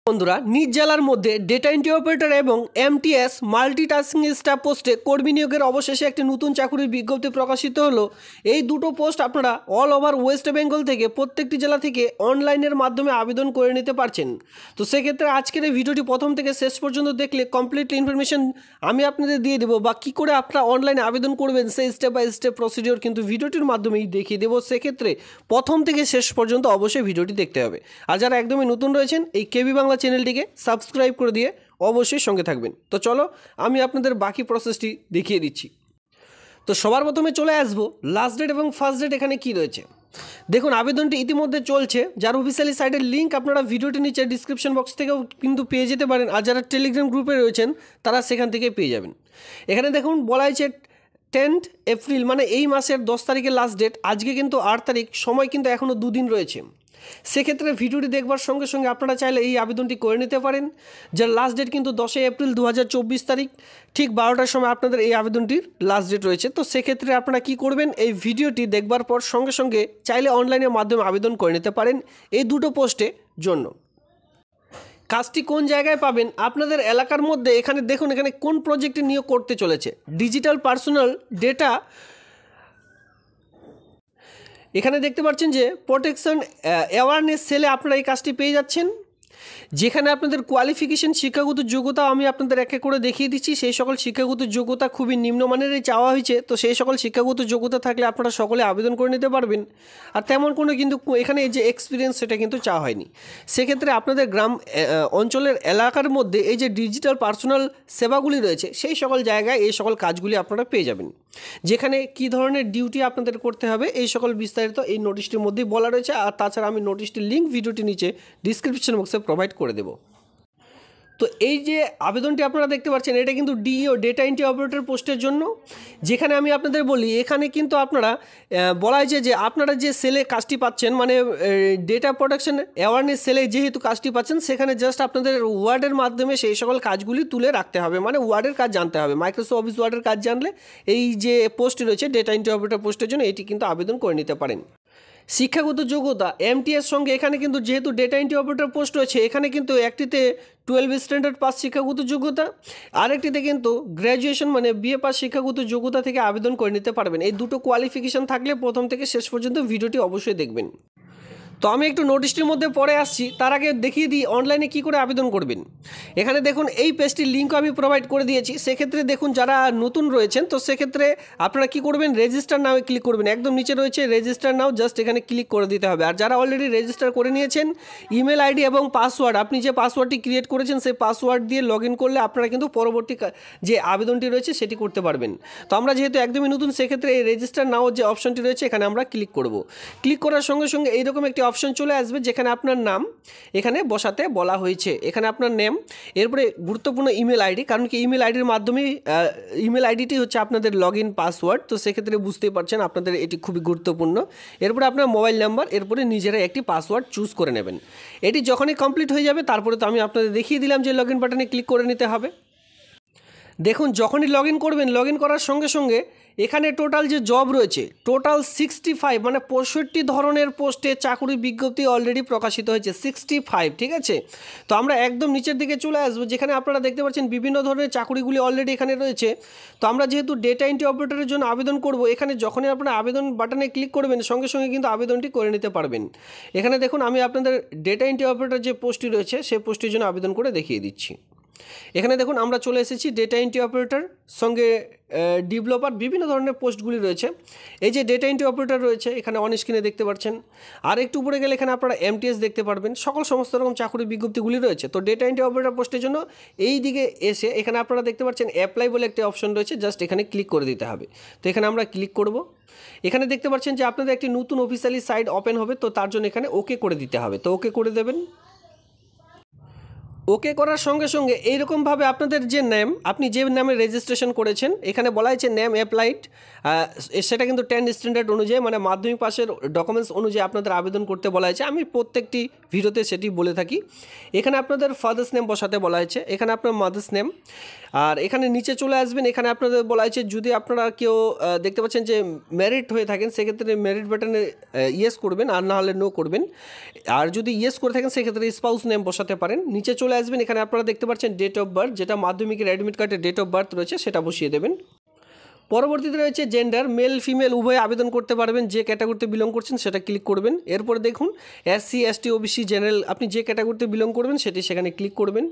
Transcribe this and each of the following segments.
বন্ধুরা, নিজ জেলার মধ্যে ডেটা এন্ট্রি অপারেটর এবং এমটিএস মাল্টিটাস্কিং স্টাফ পোস্টে কর্মী নিয়োগের অবশেষে একটি নতুন চাকরির বিজ্ঞপ্তি প্রকাশিত হলো। এই দুটো পোস্ট আপনারা অল ওভার ওয়েস্ট বেঙ্গল থেকে প্রত্যেকটি জেলা থেকে অনলাইনের মাধ্যমে আবেদন করে নিতে পারছেন। তো সেক্ষেত্রে আজকের এই ভিডিওটি প্রথম থেকে শেষ পর্যন্ত দেখলে কমপ্লিট ইনফরমেশন আমি আপনাদের দিয়ে দেবো, বা কী করে আপনারা অনলাইনে আবেদন করবেন সেই স্টেপ বাই স্টেপ প্রসিডিওর কিন্তু ভিডিওটির মাধ্যমেই দেখিয়ে দেবো। সেক্ষেত্রে প্রথম থেকে শেষ পর্যন্ত অবশ্যই ভিডিওটি দেখতে হবে। আর যারা একদমই নতুন রয়েছেন, এই কেবি বাংলা চ্যানেলটিকে সাবস্ক্রাইব করে দিয়ে অবশ্যই সঙ্গে থাকবেন। তো চলো আমি আপনাদের বাকি প্রসেসটি দেখিয়ে দিচ্ছি। তো সবার প্রথমে চলে আসবো লাস্ট ডেট এবং ফার্স্ট ডেট এখানে কি রয়েছে। দেখুন, আবেদনটি ইতিমধ্যে চলছে, যার অফিসিয়ালি সাইটের লিঙ্ক আপনারা ভিডিওটির নিচে ডিসক্রিপশন বক্স থেকেও কিন্তু পেয়ে যেতে পারেন। আর যারা টেলিগ্রাম গ্রুপে রয়েছেন তারা সেখান থেকে পেয়ে যাবেন। এখানে দেখুন বলা হয়েছে 10 এপ্রিল, মানে এই মাসের 10 তারিখের লাস্ট ডেট। আজকে কিন্তু 8 তারিখ, সময় কিন্তু এখনও 2 দিন রয়েছে। সেক্ষেত্রে ভিডিওটি দেখবার সঙ্গে সঙ্গে আপনারা চাইলে এই আবেদনটি করে নিতে পারেন, যার লাস্ট ডেট কিন্তু 10 এপ্রিল 2024 তারিখ, ঠিক 12টার সময় আপনাদের এই আবেদনটির লাস্ট ডেট রয়েছে। তো সেক্ষেত্রে আপনারা কি করবেন, এই ভিডিওটি দেখবার পর সঙ্গে সঙ্গে চাইলে অনলাইনের মাধ্যমে আবেদন করে নিতে পারেন এই দুটো পোস্টের জন্য। কাজটি কোন জায়গায় পাবেন, আপনাদের এলাকার মধ্যে। এখানে দেখুন, এখানে কোন প্রজেক্টে নিয়োগ করতে চলেছে। ডিজিটাল পার্সোনাল ডেটা, এখানে দেখতে পাচ্ছেন যে প্রোটেকশন অ্যাওয়ারনেস সেলে আপনারা এই কাজটি পেয়ে যাচ্ছেন, যেখানে আপনাদের কোয়ালিফিকেশন শিক্ষাগত যোগ্যতা আমি আপনাদের এক এক করে দেখিয়ে দিচ্ছি। সেই সকল শিক্ষাগত যোগ্যতা খুবই নিম্নমানেরই চাওয়া হয়েছে। তো সেই সকল শিক্ষাগত যোগ্যতা থাকলে আপনারা সকলে আবেদন করে নিতে পারবেন। আর তেমন কোনো কিন্তু এখানে যে এক্সপিরিয়েন্স সেটা কিন্তু চাওয়া হয়নি। সেক্ষেত্রে আপনাদের গ্রাম অঞ্চলের এলাকার মধ্যে এই যে ডিজিটাল পার্সোনাল সেবাগুলি রয়েছে, সেই সকল জায়গায় এই সকল কাজগুলি আপনারা পেয়ে যাবেন। যেখানে কী ধরনের ডিউটি আপনাদের করতে হবে এই সকল বিস্তারিত এই নোটিশটির মধ্যেই বলা রয়েছে। আর তাছাড়া আমি নোটিশটির লিঙ্ক ভিডিওটির নিচে ডিসক্রিপশন বক্সে প্রোভাইড করে দেব। তো এই যে আবেদনটি আপনারা দেখতে পাচ্ছেন, এটা কিন্তু ডিইও ডেটা এন্ট্রি অপারেটর পোস্টের জন্য। যেখানে আমি আপনাদের বলি, এখানে কিন্তু আপনারা বলা হয়েছে যে আপনারা যে সেলে কাজটি পাচ্ছেন, মানে ডেটা প্রোটেকশন অ্যাওয়ারনেস সেলে যেহেতু কাজটি পাচ্ছেন, সেখানে জাস্ট আপনাদের ওয়ার্ডের মাধ্যমে সেই সকল কাজগুলি তুলে রাখতে হবে, মানে ওয়ার্ডের কাজ জানতে হবে। মাইক্রোসফট অফিস ওয়ার্ডের কাজ জানলে এই যে পোস্টটি রয়েছে ডেটা এন্ট্রি অপারেটর পোস্টের জন্য, এটি কিন্তু আবেদন করে নিতে পারেন। শিক্ষাগত যোগ্যতা এমটিএস সঙ্গে এখানে কিন্তু যেহেতু ডেটা এন্ট্রি অপারেটর পোস্ট রয়েছে, এখানে কিন্তু একটিতে 12 স্ট্যান্ডার্ড পাস শিক্ষাগত যোগ্যতা, আরেকটিতে কিন্তু গ্র্যাজুয়েশন মানে বিএ পাস শিক্ষাগত যোগ্যতা থেকে আবেদন করে নিতে পারবেন। এই দুটো কোয়ালিফিকেশান থাকলে প্রথম থেকে শেষ পর্যন্ত ভিডিওটি অবশ্যই দেখবেন। তো আমি একটু নোটিশটির মধ্যে পরে আসছি, তার আগে দেখিয়ে দিই অনলাইনে কী করে আবেদন করবেন। এখানে দেখুন এই পেজটির লিঙ্কও আমি প্রোভাইড করে দিয়েছি। সেক্ষেত্রে দেখুন যারা নতুন রয়েছেন, তো সেক্ষেত্রে আপনারা কী করবেন, রেজিস্টার নাও ক্লিক করবেন। একদম নিচে রয়েছে রেজিস্টার নাও, জাস্ট এখানে ক্লিক করে দিতে হবে। আর যারা অলরেডি রেজিস্টার করে নিয়েছেন, ইমেল আইডি এবং পাসওয়ার্ড, আপনি যে পাসওয়ার্ডটি ক্রিয়েট করেছেন সেই পাসওয়ার্ড দিয়ে লগ ইন করলে আপনারা কিন্তু পরবর্তী যে আবেদনটি রয়েছে সেটি করতে পারবেন। তো আমরা যেহেতু একদমই নতুন, সেক্ষেত্রে এই রেজিস্টার নাও যে অপশনটি রয়েছে এখানে আমরা ক্লিক করব। ক্লিক করার সঙ্গে সঙ্গে এইরকম একটি অপশন চলে আসবে, যেখানে আপনার নাম এখানে বসাতে বলা হয়েছে। এখানে আপনার নেম, এরপরে গুরুত্বপূর্ণ ইমেল আইডি, কারণ কি ইমেল আইডির মাধ্যমেই ইমেল আইডিটি হচ্ছে আপনাদের লগ ইন পাসওয়ার্ড। তো সেক্ষেত্রে বুঝতেই পারছেন আপনাদের এটি খুবই গুরুত্বপূর্ণ। এরপরে আপনার মোবাইল নাম্বার, এরপরে নিজেরাই একটি পাসওয়ার্ড চুজ করে নেবেন। এটি যখনই কমপ্লিট হয়ে যাবে, তারপরে তো আমি আপনাদের দেখিয়ে দিলাম যে লগ ইন বাটনে ক্লিক করে নিতে হবে। দেখুন যখনই লগ ইন করবেন, লগ ইন করার সঙ্গে সঙ্গে এখানে টোটাল যে জব রয়েছে, টোটাল 65 মানে 65 ধরনের পোস্টে চাকরি বিজ্ঞপ্তি অলরেডি প্রকাশিত হয়েছে। 65, ঠিক আছে। তো আমরা একদম নিচের দিকে চলে আসবো, যেখানে আপনারা দেখতে পাচ্ছেন বিভিন্ন ধরনের চাকরিগুলি অলরেডি এখানে রয়েছে। তো আমরা যেহেতু ডেটা এন্ট্রি অপারেটরের জন্য আবেদন করব, এখানে যখনই আপনারা আবেদন বাটনে ক্লিক করবেন সঙ্গে সঙ্গে কিন্তু আবেদনটি করে নিতে পারবেন। এখানে দেখুন আমি আপনাদের ডেটা এন্ট্রি অপারেটর যে পোস্টটি রয়েছে সেই পোস্টের জন্য আবেদন করে দেখিয়ে দিচ্ছি। এখানে দেখুন আমরা চলে এসেছি ডেটা এন্ট্রি অপারেটর, সঙ্গে ডেভেলপার, বিভিন্ন ধরনের পোস্টগুলি রয়েছে। এই যে ডেটা এন্ট্রি অপারেটর রয়েছে এখানে অন স্ক্রিনে দেখতে পাচ্ছেন। আর একটু উপরে গেলে এখানে আপনারা এমটিএস দেখতে পারবেন, সমস্ত রকম চাকরির বিজ্ঞপ্তিগুলি রয়েছে। তো ডেটা এন্ট্রি অপারেটর পোস্টের জন্য এই দিকে এসে এখানে আপনারা দেখতে পাচ্ছেন অ্যাপ্লাই বলে একটি অপশন রয়েছে, জাস্ট এখানে ক্লিক করে দিতে হবে। তো এখানে আমরা ক্লিক করব। এখানে দেখতে পাচ্ছেন যে আপনাদের একটি নতুন অফিসিয়ালি সাইট ওপেন হবে, তো তার জন্য এখানে ওকে করে দিতে হবে। তো ওকে করে দেবেন। ওকে করার সঙ্গে সঙ্গে এইরকমভাবে আপনাদের যে নেম, আপনি যে নামে রেজিস্ট্রেশন করেছেন, এখানে বলা হয়েছে নেম অ্যাপ্লাইড, সেটা কিন্তু 10 স্ট্যান্ডার্ড অনুযায়ী, মানে মাধ্যমিক পাশের ডকুমেন্টস অনুযায়ী আপনাদের আবেদন করতে বলা হয়েছে। আমি প্রত্যেকটি ভিডিওতে সেটি বলে থাকি। এখানে আপনাদের ফাদার্স নেম বসাতে বলা হয়েছে, এখানে আপনার মাদার্স নেম, আর এখানে নিচে চলে আসবেন। এখানে আপনাদের বলা হয়েছে যদি আপনারা কেউ দেখতে পাচ্ছেন যে ম্যারিড হয়ে থাকেন, সেক্ষেত্রে ম্যারিড বাটনে ইয়েস করবেন, আর না হলে নো করবেন। আর যদি ইয়েস করে থাকেন সেক্ষেত্রে স্পাউস নেম বসাতে পারেন। নিচে চলে আসবেন, এখানে আপনারা দেখতে পাচ্ছেন ডেট অফ বার্থ, যেটা মাধ্যমিকের অ্যাডমিট কার্ডের ডেট অফ বার্থ রয়েছে সেটা বসিয়ে দেবেন। পরবর্তীতে রয়েছে জেন্ডার, মেল ফিমেল উভয় আবেদন করতে পারবেন, যে ক্যাটাগরিতে বিলং করছেন সেটা ক্লিক করবেন। এরপরে দেখুন SC ST OBC জেনারেল, আপনি যে ক্যাটাগরিতে বিলং করবেন সেটি সেখানে ক্লিক করবেন।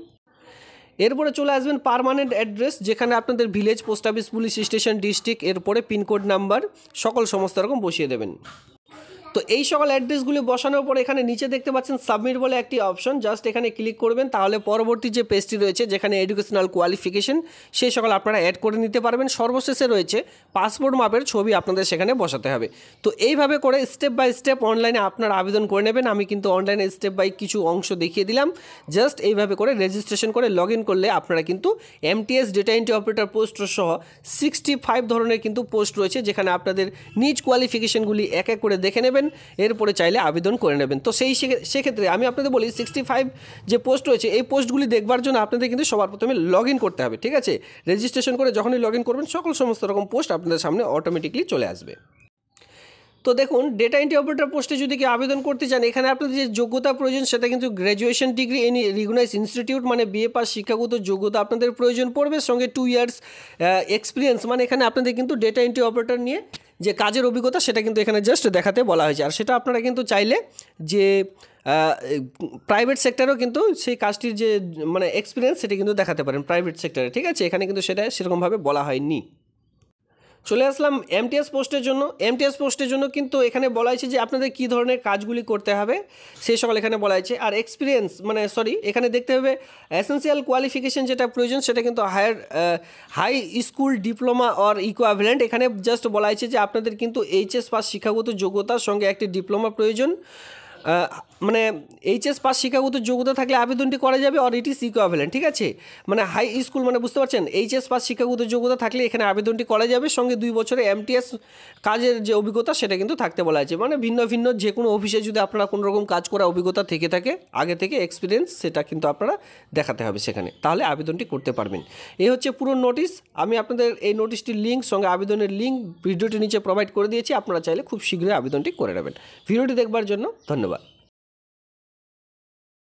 এরপরে চলে আসবেন পার্মানেন্ট অ্যাড্রেস, যেখানে আপনাদের village, post office, police station, district, এরপরে পিনকোড নাম্বার সমস্ত রকম বসিয়ে দেবেন। তো এই সকল অ্যাড্রেসগুলি বসানোর পর এখানে নিচে দেখতে পাচ্ছেন সাবমিট বলে একটি অপশন, জাস্ট এখানে ক্লিক করবেন। তাহলে পরবর্তী যে পেজটি রয়েছে যেখানে এডুকেশনাল কোয়ালিফিকেশন, সেই সকল আপনারা অ্যাড করে নিতে পারবেন। সর্বশেষে রয়েছে পাসপোর্ট মাপের ছবি আপনাদের সেখানে বসাতে হবে। তো এইভাবে করে স্টেপ বাই স্টেপ অনলাইনে আপনারা আবেদন করে নেবেন। আমি কিন্তু অনলাইনে স্টেপ বাই কিছু অংশ দেখিয়ে দিলাম। জাস্ট এইভাবে করে রেজিস্ট্রেশন করে লগ ইন করলে আপনারা কিন্তু MTS data entry operator post সহ 65 ধরনের কিন্তু পোস্ট রয়েছে, যেখানে আপনাদের নিজ কোয়ালিফিকেশনগুলি এক এক করে দেখে নেবেন, এরপরে চাইলে আবেদন করে নেবেন। তো সেক্ষেত্রে আমি আপনাদের বলি 65 যে পোস্ট রয়েছে এই পোস্টগুলি দেখবার জন্য আপনাদের কিন্তু সবার প্রথমে লগ ইন করতে হবে, ঠিক আছে? রেজিস্ট্রেশন করে যখনই লগ ইন করবেন সমস্ত রকম পোস্ট আপনাদের সামনে অটোমেটিকলি চলে আসবে। তো দেখুন ডেটা এন্ট্রি অপারেটর পোস্টে যদি কেউ আবেদন করতে চান, এখানে আপনাদের যে যোগ্যতা প্রয়োজন সেটা কিন্তু graduation degree any recognise institute, মানে BA পাস শিক্ষাগত যোগ্যতা আপনাদের প্রয়োজন পড়বে, সঙ্গে 2 ইয়ার্স এক্সপিরিয়েন্স, মানে এখানে আপনাদের কিন্তু ডেটা এন্ট্রি অপারেটর নিয়ে যে কাজের অভিজ্ঞতা সেটা কিন্তু এখানে জাস্ট দেখাতে বলা হয়েছে। আর সেটা আপনারা কিন্তু চাইলে যে প্রাইভেট সেক্টরেও কিন্তু সেই কাজটির যে মানে এক্সপিরিয়েন্স সেটা কিন্তু দেখাতে পারেন প্রাইভেট সেক্টরে, ঠিক আছে? এখানে কিন্তু সেটা সেরকমভাবে বলা হয়নি। চলে আসলাম MTS পোস্টের জন্য। MTS পোস্টের জন্য কিন্তু এখানে বলা হয়েছে যে আপনাদের কী ধরনের কাজগুলি করতে হবে সেই সকল এখানে বলা হয়েছে। আর এক্সপিরিয়েন্স এখানে দেখতে হবে এসেন্সিয়াল কোয়ালিফিকেশন যেটা প্রয়োজন সেটা কিন্তু high school diploma or equivalent. এখানে জাস্ট বলা হয়েছে যে আপনাদের কিন্তু HS পাস শিক্ষাগত যোগ্যতার সঙ্গে একটি ডিপ্লোমা প্রয়োজন, মানে HS পাস শিক্ষাগত যোগ্যতা থাকলে আবেদনটি করা যাবে, আর ইট ইজ ইকুইভ্যালেন্ট, ঠিক আছে? মানে হাই স্কুল, মানে বুঝতে পারছেন, HS পাস শিক্ষাগত যোগ্যতা থাকলে এখানে আবেদনটি করা যাবে, সঙ্গে 2 বছরে MTS কাজের যে অভিজ্ঞতা সেটা কিন্তু থাকতে বলা হয়েছে। মানে ভিন্ন ভিন্ন যে কোনো অফিসে যদি আপনারা কোনো রকম কাজ করার অভিজ্ঞতা থেকে থাকে আগে থেকে এক্সপিরিয়েন্স, সেটা কিন্তু আপনারা দেখাতে হবে সেখানে, তাহলে আবেদনটি করতে পারবেন। এই হচ্ছে পুরো নোটিশ। আমি আপনাদের এই নোটিশটির লিঙ্ক সঙ্গে আবেদনের লিঙ্ক ভিডিওটির নিচে প্রোভাইড করে দিয়েছি, আপনারা চাইলে খুব শীঘ্রই আবেদনটি করে নেবেন। ভিডিওটি দেখবার জন্য ধন্যবাদ।